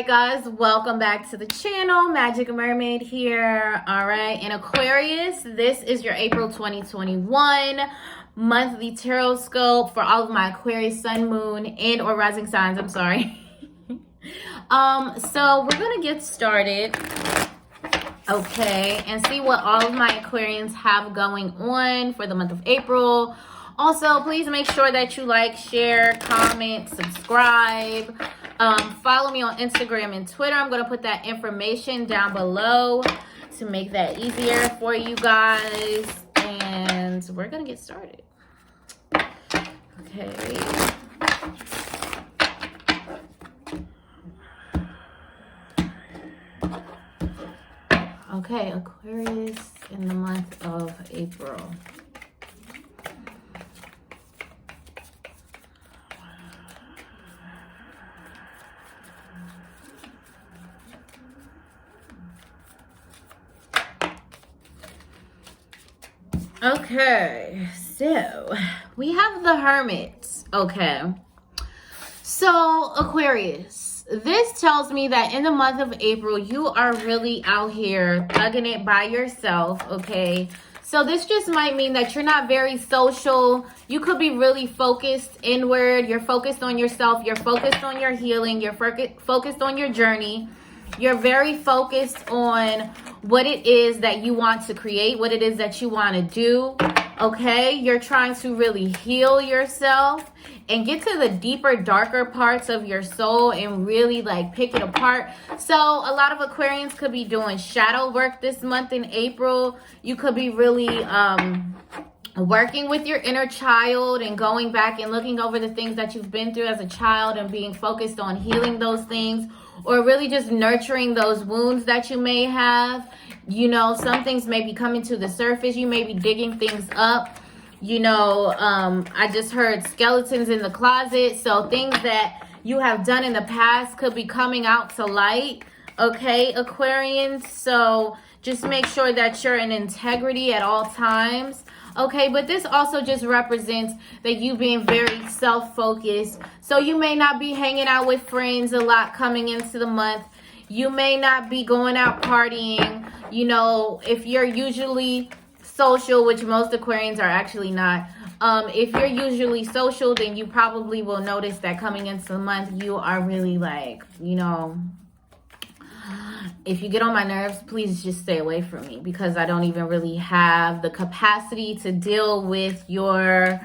Hey guys, welcome back to the channel. Magic Mermaid here. All right, in Aquarius, this is your April 2021 monthly tarot scope for all of my Aquarius sun, moon, and or rising signs. I'm sorry. So we're gonna get started, okay, and see what all of my Aquarians have going on for the month of April. Also, please make sure that you like, share, comment, subscribe. Follow me on Instagram and Twitter. I'm going to put that information down below to make that easier for you guys. And we're going to get started. Okay. Okay, Aquarius in the month of April. Okay, so we have the Hermit. Okay, so Aquarius, this tells me that in the month of April, you are really out here thugging it by yourself. Okay, so this just might mean that you're not very social. You could be really focused inward. You're focused on yourself. You're focused on your healing. You're focused on your journey. You're very focused on what it is that you want to create, what it is that you want to do, okay? You're trying to really heal yourself and get to the deeper, darker parts of your soul and really like pick it apart. So a lot of Aquarians could be doing shadow work this month in April. You could be really working with your inner child and going back and looking over the things that you've been through as a child and being focused on healing those things, or really just nurturing those wounds that you may have. You know, some things may be coming to the surface. You may be digging things up. You know, I just heard skeletons in the closet. So things that you have done in the past could be coming out to light. Okay, Aquarians. So just make sure that you're in integrity at all times. Okay, but this also just represents that you being very self-focused. So you may not be hanging out with friends a lot coming into the month. You may not be going out partying. You know, if you're usually social, which most Aquarians are actually not. If you're usually social, then you probably will notice that coming into the month, you are really like, you know, if you get on my nerves, please just stay away from me, because I don't even really have the capacity to deal with your,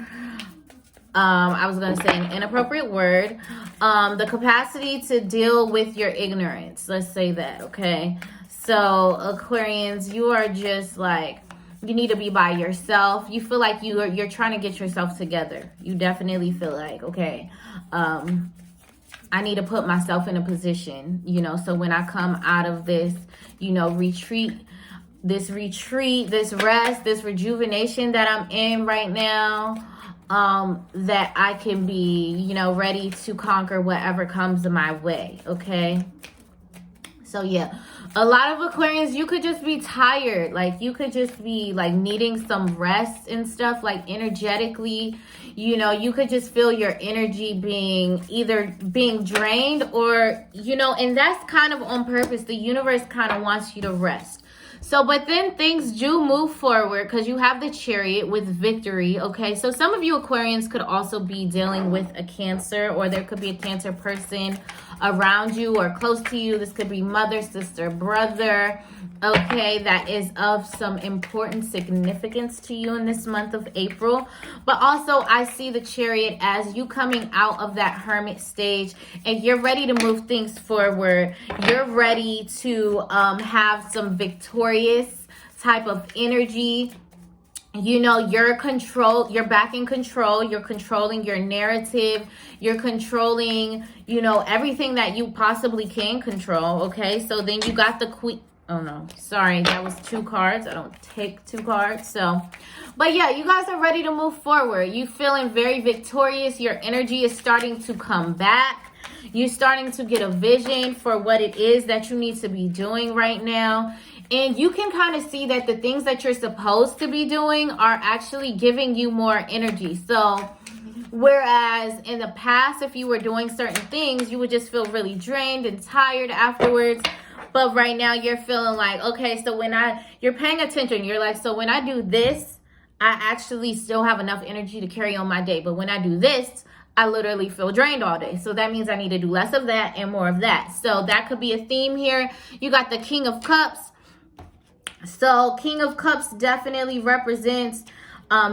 I was going to say an inappropriate word, the capacity to deal with your ignorance. Let's say that, okay? So Aquarians, you are just like, you need to be by yourself. You feel like you're trying to get yourself together. You definitely feel like, okay, I need to put myself in a position, you know, so when I come out of this, you know, this rest, this rejuvenation that I'm in right now, that I can be, you know, ready to conquer whatever comes my way, okay? So yeah, a lot of Aquarians, you could just be tired. Like, you could just be like needing some rest and stuff, like energetically. You know, you could just feel your energy either being drained or, you know, and that's kind of on purpose. The universe kind of wants you to rest. So, but then things do move forward because you have the Chariot with victory, okay? So some of you Aquarians could also be dealing with a Cancer, or there could be a Cancer person around you or close to you. This could be mother, sister, brother, okay, that is of some important significance to you in this month of April. But also I see the Chariot as you coming out of that Hermit stage and you're ready to move things forward. You're ready to have some victorious type of energy. You know, you're back in control. You're controlling your narrative. You're controlling, you know, everything that you possibly can control. Okay, so then you got the Queen. Oh no, sorry, that was 2 cards. I don't take 2 cards. So, but yeah, you guys are ready to move forward. You feeling very victorious. Your energy is starting to come back. You're starting to get a vision for what it is that you need to be doing right now. And you can kind of see that the things that you're supposed to be doing are actually giving you more energy. So Whereas in the past, if you were doing certain things, you would just feel really drained and tired afterwards. But right now you're feeling like, okay, so you're paying attention. You're like, so when I do this, I actually still have enough energy to carry on my day. But when I do this, I literally feel drained all day. So that means I need to do less of that and more of that. So that could be a theme here. You got the King of Cups. So King of Cups definitely represents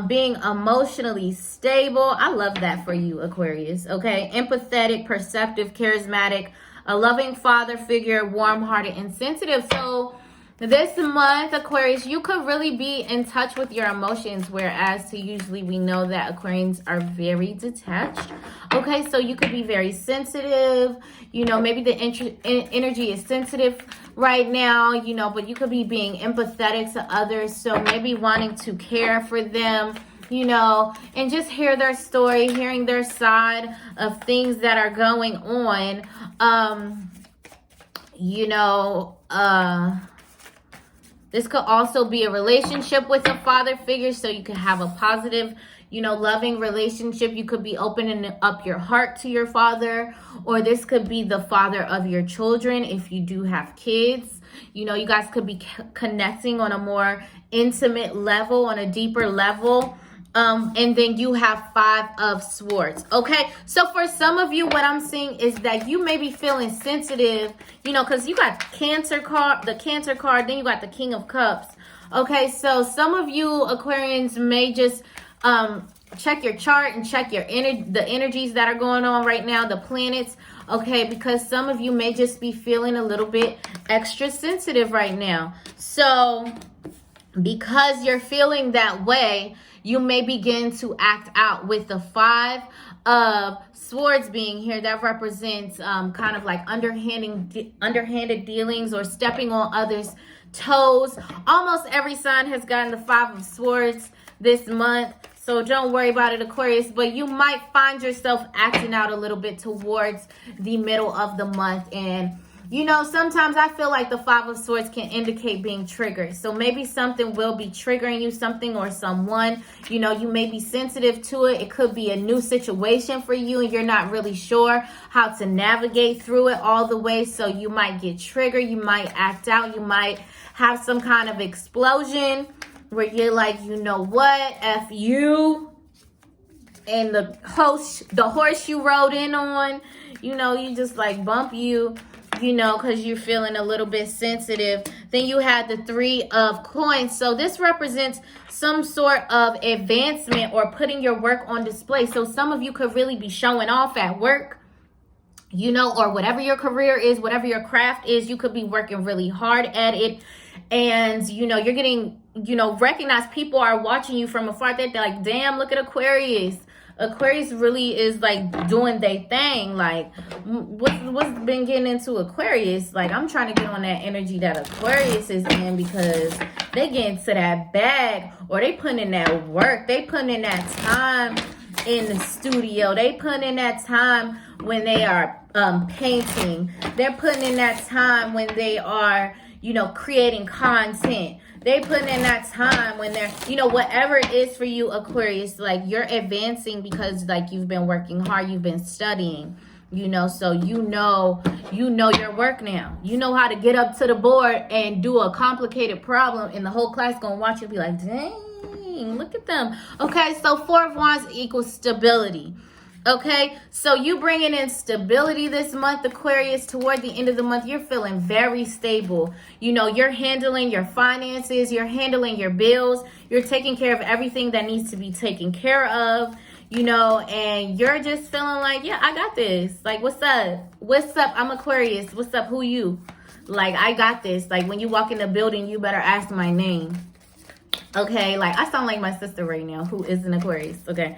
being emotionally stable. I love that for you, Aquarius. Okay. Empathetic, perceptive, charismatic, a loving father figure, warm-hearted, and sensitive. So this month, Aquarius, you could really be in touch with your emotions, whereas usually we know that Aquarians are very detached. Okay, so you could be very sensitive. You know, maybe the energy is sensitive right now, you know, but you could be being empathetic to others. So maybe wanting to care for them, you know, and just hear their story, hearing their side of things that are going on. This could also be a relationship with a father figure, so you can have a positive, you know, loving relationship. You could be opening up your heart to your father, or this could be the father of your children if you do have kids. You know, you guys could be connecting on a more intimate level, on a deeper level. And then you have 5 of Swords. Okay, so for some of you, what I'm seeing is that you may be feeling sensitive, you know, because you got the Cancer card, then you got the King of Cups. Okay, so some of you Aquarians may just check your chart and check your the energies that are going on right now, the planets. Okay, because some of you may just be feeling a little bit extra sensitive right now. So because you're feeling that way, you may begin to act out with the 5 of Swords being here. That represents kind of like underhanded dealings or stepping on others' toes. Almost every sign has gotten the 5 of Swords this month, so don't worry about it, Aquarius. But you might find yourself acting out a little bit towards the middle of the month. And you know, sometimes I feel like the 5 of Swords can indicate being triggered. So maybe something will be triggering you, something or someone. You know, you may be sensitive to it. It could be a new situation for you and you're not really sure how to navigate through it all the way. So you might get triggered. You might act out. You might have some kind of explosion where you're like, you know what, F you. And the horse you rode in on, you know, you just like bump you. You know, because you're feeling a little bit sensitive. Then you had the 3 of Coins. So this represents some sort of advancement or putting your work on display. So some of you could really be showing off at work, you know, or whatever your career is, whatever your craft is, you could be working really hard at it. And, you know, you're getting, you know, recognized. People are watching you from afar. They're like, damn, look at Aquarius. Aquarius really is like doing their thing. Like, what's been getting into Aquarius? Like, I'm trying to get on that energy that Aquarius is in, because they get into that bag, or they putting in that work. They putting in that time in the studio. They putting in that time when they are painting. They're putting in that time when they are, you know, creating content. They putting in that time when they're, you know, whatever it is for you, Aquarius, like you're advancing because like you've been working hard, you've been studying, you know, so you know your work now. You know how to get up to the board and do a complicated problem, and the whole class gonna watch you and be like, dang, look at them. Okay, so 4 of Wands equals stability. Okay, so you bringing in stability this month, Aquarius. Toward the end of the month, you're feeling very stable. You know, you're handling your finances, you're handling your bills, you're taking care of everything that needs to be taken care of, you know, and you're just feeling like, yeah, I got this. Like, what's up? What's up? I'm Aquarius. What's up? Who you? Like, I got this. Like, when you walk in the building, you better ask my name. Okay, like, I sound like my sister right now, who is an Aquarius. Okay,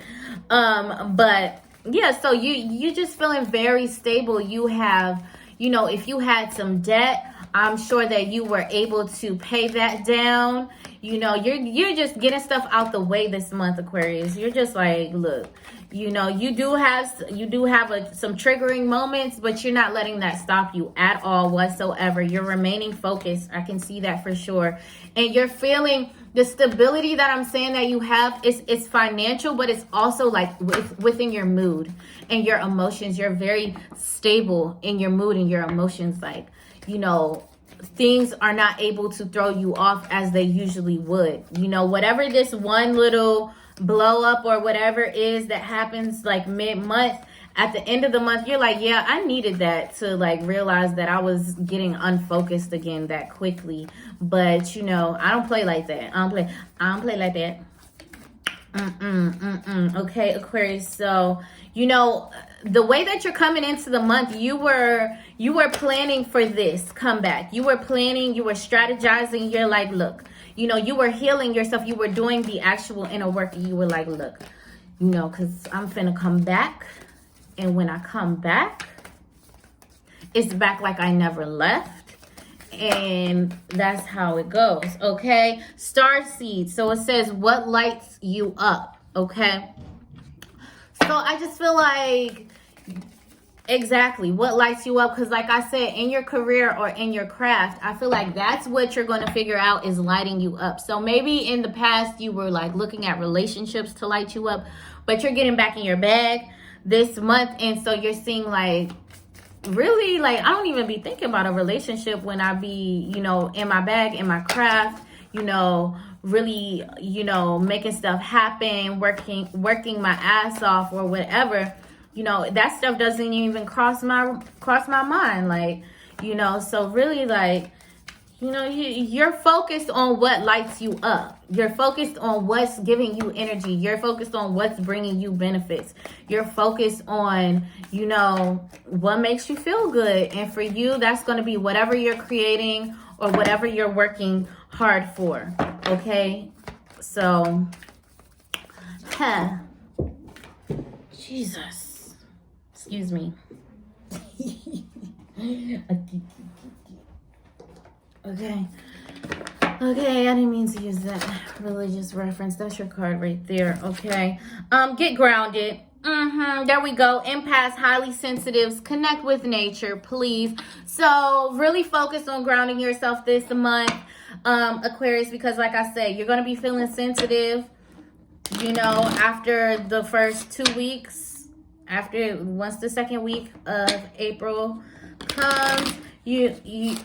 but yeah, so you just feeling very stable. You have, you know, if you had some debt, I'm sure that you were able to pay that down. You know, you're just getting stuff out the way this month, Aquarius. You're just like, look, You know, you do have some triggering moments, but you're not letting that stop you at all whatsoever. You're remaining focused. I can see that for sure. And you're feeling the stability that I'm saying that you have is financial, but it's also like within your mood and your emotions. You're very stable in your mood and your emotions. Like, you know, things are not able to throw you off as they usually would. You know, whatever this one little blow up or whatever is that happens like mid-month, at the end of the month, you're like, yeah, I needed that to like realize that I was getting unfocused again that quickly. But you know, I don't play like that. I don't play like that. Okay, Aquarius. So, you know, the way that you're coming into the month, you were planning for this comeback. You were planning, you were strategizing. You're like, look, you know, you were healing yourself. You were doing the actual inner work. You were like, look, you know, because I'm finna come back. And when I come back, it's back like I never left. And that's how it goes, okay? Starseed. So it says, what lights you up, okay? So I just feel like, exactly, what lights you up? Because like I said, in your career or in your craft, I feel like that's what you're going to figure out is lighting you up. So maybe in the past, you were like looking at relationships to light you up, but you're getting back in your bag this month. And so you're seeing like, really, like, I don't even be thinking about a relationship when I be, you know, in my bag, in my craft, you know, really, you know, making stuff happen, working my ass off or whatever. You know, that stuff doesn't even cross my mind. Like, you know, so really, like, you know, you're focused on what lights you up. You're focused on what's giving you energy. You're focused on what's bringing you benefits. You're focused on, you know, what makes you feel good. And for you, that's going to be whatever you're creating or whatever you're working hard for. Okay? So, Jesus. Excuse me. Okay, I didn't mean to use that religious reference. That's your card right there, okay? Get grounded. There we go. Empaths, highly sensitives, connect with nature, please. So really focus on grounding yourself this month, Aquarius, because like I said, you're going to be feeling sensitive, you know, after the first 2 weeks, once the second week of April comes, you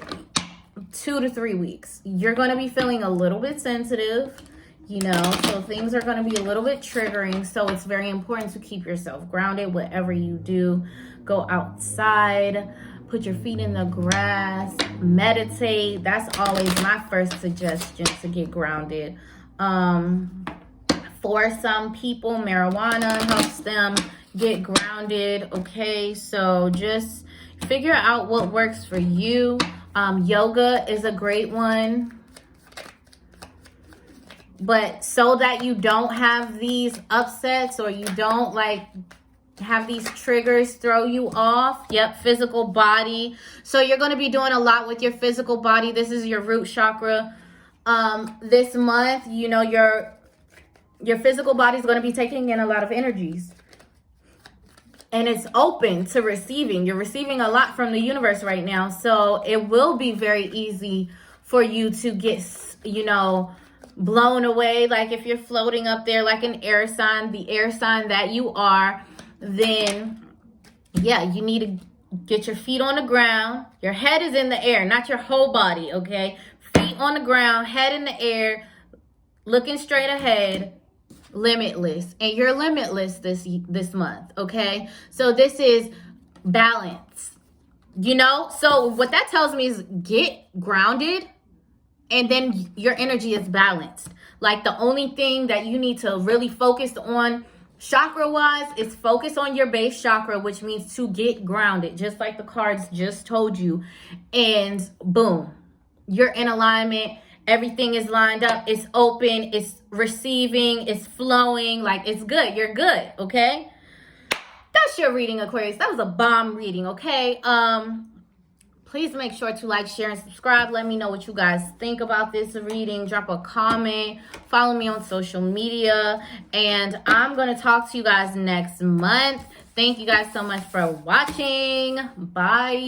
2 to 3 weeks, you're going to be feeling a little bit sensitive, you know, so things are going to be a little bit triggering. So it's very important to keep yourself grounded. Whatever you do, go outside, put your feet in the grass, meditate. That's always my first suggestion to get grounded. For some people, marijuana helps them get grounded. Okay, so just figure out what works for you. Yoga is a great one. But so that you don't have these upsets or you don't like have these triggers throw you off. Yep, physical body. So you're going to be doing a lot with your physical body. This is your root chakra. This month, you know, your physical body is going to be taking in a lot of energies. And it's open to receiving. You're receiving a lot from the universe right now. So it will be very easy for you to get, you know, blown away. Like if you're floating up there like an air sign, the air sign that you are, then yeah, you need to get your feet on the ground. Your head is in the air, not your whole body, okay? Feet on the ground, head in the air, looking straight ahead. Limitless. And you're limitless this month, okay? So this is balance, you know? So what that tells me is get grounded and then your energy is balanced. Like the only thing that you need to really focus on chakra-wise is focus on your base chakra, which means to get grounded, just like the cards just told you. And boom, you're in alignment. Everything is lined up. It's open. It's receiving. It's flowing. Like, it's good. You're good. Okay? That's your reading, Aquarius. That was a bomb reading. Okay? Please make sure to like, share, and subscribe. Let me know what you guys think about this reading. Drop a comment. Follow me on social media. And I'm going to talk to you guys next month. Thank you guys so much for watching. Bye.